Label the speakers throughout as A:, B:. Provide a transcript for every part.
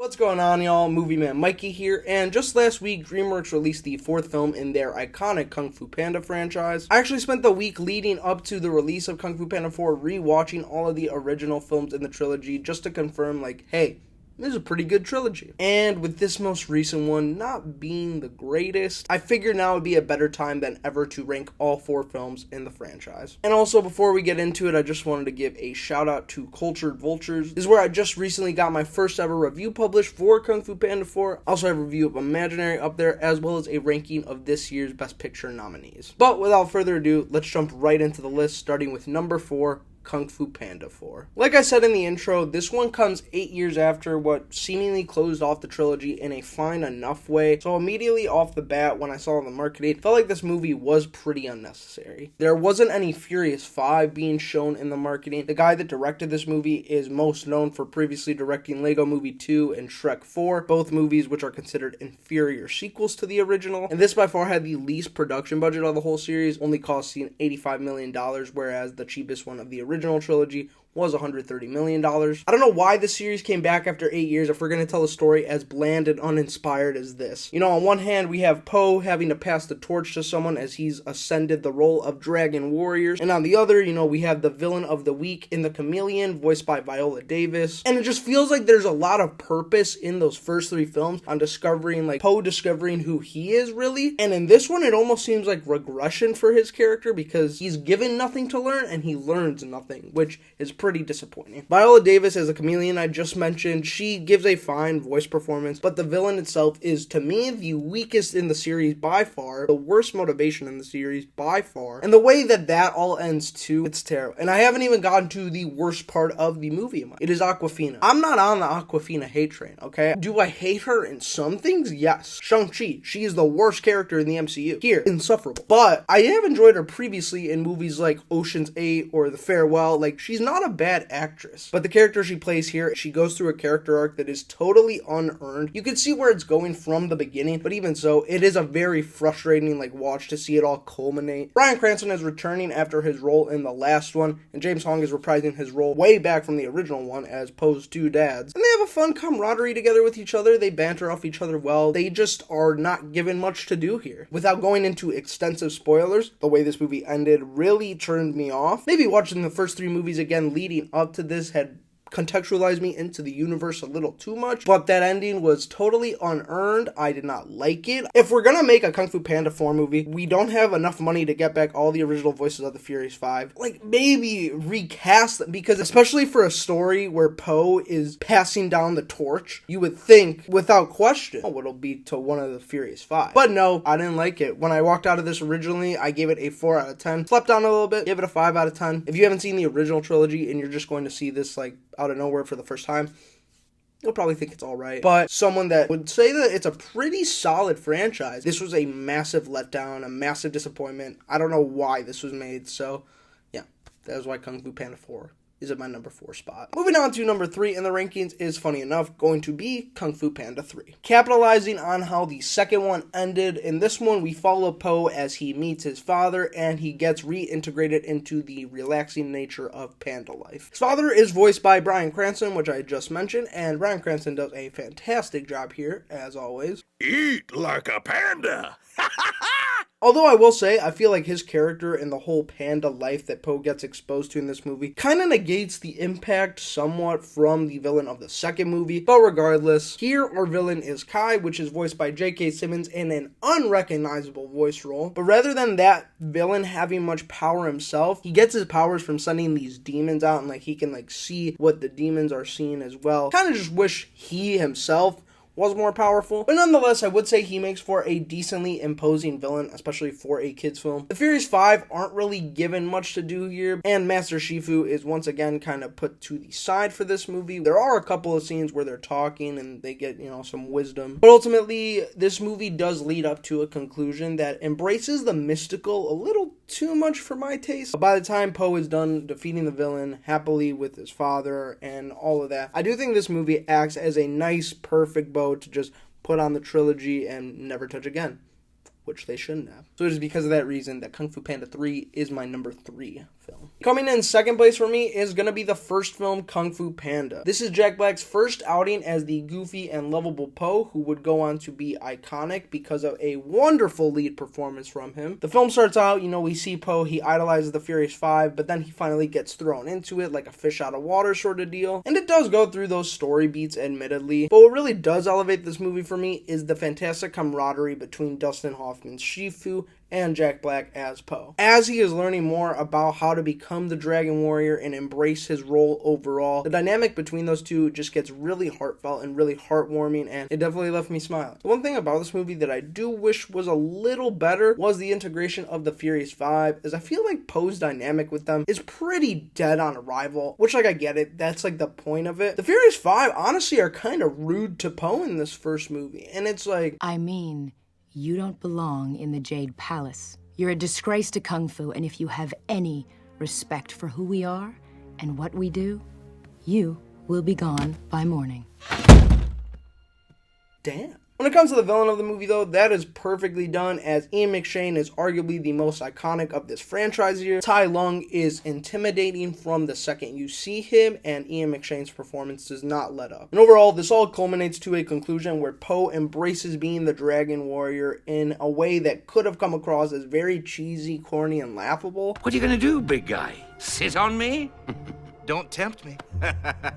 A: What's going on, y'all? Movie Man Mikey here, and just last week, DreamWorks released the fourth film in their iconic Kung Fu Panda franchise. I actually spent the week leading up to the release of Kung Fu Panda 4 rewatching all of the original films in the trilogy just to confirm, hey, this is a pretty good trilogy. And with this most recent one not being the greatest, I figured now would be a better time than ever to rank all four films in the franchise. And also, before we get into it, I just wanted to give a shout out to Cultured Vultures. This is where I just recently got my first ever review published for Kung Fu Panda 4. I also have a review of Imaginary up there, as well as a ranking of this year's Best Picture nominees. But without further ado, let's jump right into the list, starting with number 4, Kung Fu Panda 4. Like I said in the intro, this one comes 8 years after what seemingly closed off the trilogy in a fine enough way, so immediately off the bat when I saw the marketing, it felt like this movie was pretty unnecessary. There wasn't any Furious 5 being shown in the marketing. The guy that directed this movie is most known for previously directing Lego Movie 2 and Shrek 4, both movies which are considered inferior sequels to the original, and this by far had the least production budget of the whole series, only costing $85 million, whereas the cheapest one of the original trilogy was $130 million. I don't know why the series came back after 8 years if we're going to tell a story as bland and uninspired as this. On one hand, we have Po having to pass the torch to someone as he's ascended the role of Dragon Warriors, and on the other, we have the villain of the week in The Chameleon, voiced by Viola Davis, and it just feels like there's a lot of purpose in those first three films on discovering, Po discovering who he is really, and in this one, it almost seems like regression for his character because he's given nothing to learn and he learns nothing, which is pretty disappointing. Viola Davis as the Chameleon I just mentioned, she gives a fine voice performance, but the villain itself is, to me, the weakest in the series by far, the worst motivation in the series by far, and the way that all ends too, it's terrible. And I haven't even gotten to the worst part of the movie. It is Awkwafina. I'm not on the Awkwafina hate train, okay? Do I hate her in some things? Yes. Shang-Chi, she is the worst character in the MCU. Here, insufferable. But I have enjoyed her previously in movies like Ocean's 8 or The Farewell. She's not a bad actress, but the character she plays here, she goes through a character arc that is totally unearned. You can see where it's going from the beginning, but even so, it is a very frustrating watch to see it all culminate. Bryan Cranston is returning after his role in the last one, and James Hong is reprising his role way back from the original one as Poe's two dads. And they have a fun camaraderie together with each other. They banter off each other well. They just are not given much to do here. Without going into extensive spoilers, the way this movie ended really turned me off. Maybe watching the first three movies again leading up to this had contextualized me into the universe a little too much, but that ending was totally unearned. I did not like it. If we're gonna make a Kung Fu Panda 4 movie, we don't have enough money to get back all the original voices of the Furious 5. Maybe recast them, because especially for a story where Po is passing down the torch, you would think, without question, it'll be to one of the Furious 5. But no, I didn't like it. When I walked out of this originally, I gave it a 4 out of 10. Slept down a little bit, gave it a 5 out of 10. If you haven't seen the original trilogy and you're just going to see this out of nowhere for the first time, you'll probably think it's alright. But someone that would say that it's a pretty solid franchise, this was a massive letdown, a massive disappointment. I don't know why this was made, so yeah, that is why Kung Fu Panda 4 is at my number 4 spot. Moving on to number 3 in the rankings is, funny enough, going to be Kung Fu Panda 3. Capitalizing on how the second one ended, in this one we follow Po as he meets his father and he gets reintegrated into the relaxing nature of panda life. His father is voiced by Bryan Cranston, which I just mentioned, and Bryan Cranston does a fantastic job here, as always.
B: Eat like a panda!
A: Although I will say, I feel like his character and the whole panda life that Po gets exposed to in this movie kind of negates the impact somewhat from the villain of the second movie. But regardless, here our villain is Kai, which is voiced by J.K. Simmons in an unrecognizable voice role. But rather than that villain having much power himself, he gets his powers from sending these demons out, and he can see what the demons are seeing as well. Kind of just wish he himself was more powerful, but nonetheless, I would say he makes for a decently imposing villain, especially for a kids film. The Furious 5 aren't really given much to do here, and Master Shifu is once again kind of put to the side for this movie. There are a couple of scenes where they're talking and they get, some wisdom, but ultimately, this movie does lead up to a conclusion that embraces the mystical a little too much for my taste. By the time Po is done defeating the villain happily with his father and all of that, I do think this movie acts as a nice, perfect bow to just put on the trilogy and never touch again. which they shouldn't have. So it is because of that reason that Kung Fu Panda 3 is my number 3 film. Coming in second place for me is going to be the first film, Kung Fu Panda. This is Jack Black's first outing as the goofy and lovable Po, who would go on to be iconic because of a wonderful lead performance from him. The film starts out, we see Po, he idolizes the Furious Five, but then he finally gets thrown into it like a fish out of water sort of deal. And it does go through those story beats, admittedly. But what really does elevate this movie for me is the fantastic camaraderie between Dustin Hoffman's Shifu and Jack Black as Po. As he is learning more about how to become the Dragon Warrior and embrace his role overall, the dynamic between those two just gets really heartfelt and really heartwarming, and it definitely left me smiling. The one thing about this movie that I do wish was a little better was the integration of the Furious Five, as I feel like Po's dynamic with them is pretty dead on arrival, which I get it, that's the point of it. The Furious Five honestly are kind of rude to Po in this first movie, and it's
C: you don't belong in the Jade Palace. You're a disgrace to Kung Fu, and if you have any respect for who we are and what we do, you will be gone by morning.
A: Damn. When it comes to the villain of the movie, though, that is perfectly done, as Ian McShane is arguably the most iconic of this franchise here. Tai Lung is intimidating from the second you see him, and Ian McShane's performance does not let up. And overall, this all culminates to a conclusion where Po embraces being the Dragon Warrior in a way that could have come across as very cheesy, corny, and laughable.
B: What are you gonna do, big guy? Sit on me? Don't tempt me.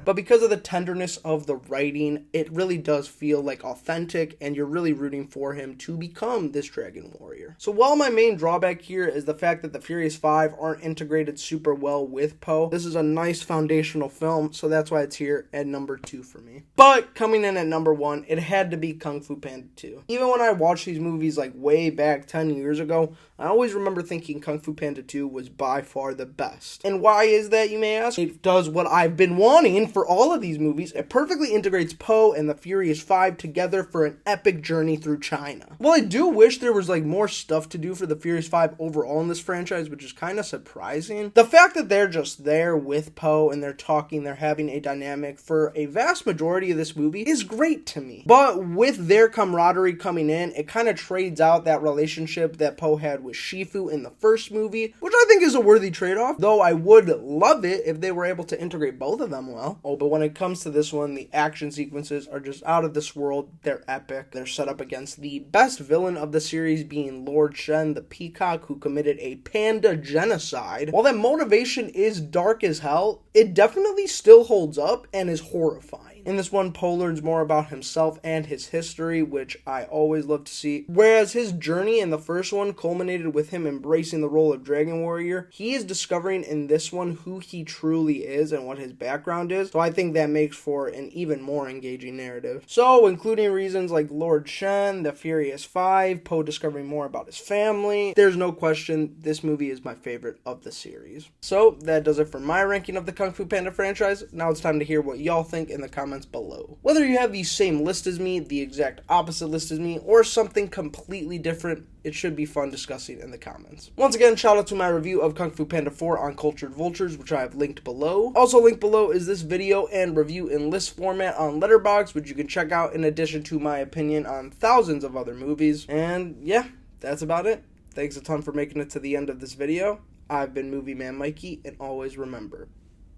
A: But because of the tenderness of the writing, it really does feel authentic, and you're really rooting for him to become this Dragon Warrior. So while my main drawback here is the fact that the Furious Five aren't integrated super well with Po, this is a nice foundational film, so that's why it's here at number 2 for me. But coming in at number 1, it had to be Kung Fu Panda 2. Even when I watched these movies way back 10 years ago, I always remember thinking Kung Fu Panda 2 was by far the best. And why is that, you may ask? It does what I've been wanting for all of these movies. It perfectly integrates Po and the Furious Five together for an epic journey through China. Well, I do wish there was more stuff to do for the Furious Five overall in this franchise, which is kind of surprising. The fact that they're just there with Po and they're talking, they're having a dynamic for a vast majority of this movie is great to me. But with their camaraderie coming in, it kind of trades out that relationship that Po had with Shifu in the first movie, which I think is a worthy trade-off, though I would love it if they were able to integrate both of them well. Oh, but when it comes to this one, the action sequences are just out of this world. They're epic. They're set up against the best villain of the series, being Lord Shen, the peacock who committed a panda genocide. While that motivation is dark as hell, it definitely still holds up and is horrifying. In this one, Po learns more about himself and his history, which I always love to see. Whereas his journey in the first one culminated with him embracing the role of Dragon Warrior, he is discovering in this one who he truly is and what his background is. So I think that makes for an even more engaging narrative. So, including reasons like Lord Shen, the Furious Five, Po discovering more about his family, there's no question this movie is my favorite of the series. So, that does it for my ranking of the Kung Fu Panda franchise. Now it's time to hear what y'all think in the comments below. Whether you have the same list as me, the exact opposite list as me, or something completely different, it should be fun discussing in the comments. Once again, shout out to my review of Kung Fu Panda 4 on Cultured Vultures, which I have linked below. Also linked below is this video and review in list format on Letterboxd, which you can check out in addition to my opinion on thousands of other movies. And yeah, that's about it. Thanks a ton for making it to the end of this video. I've been Movie Man Mikey, and always remember,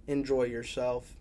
A: enjoy yourself.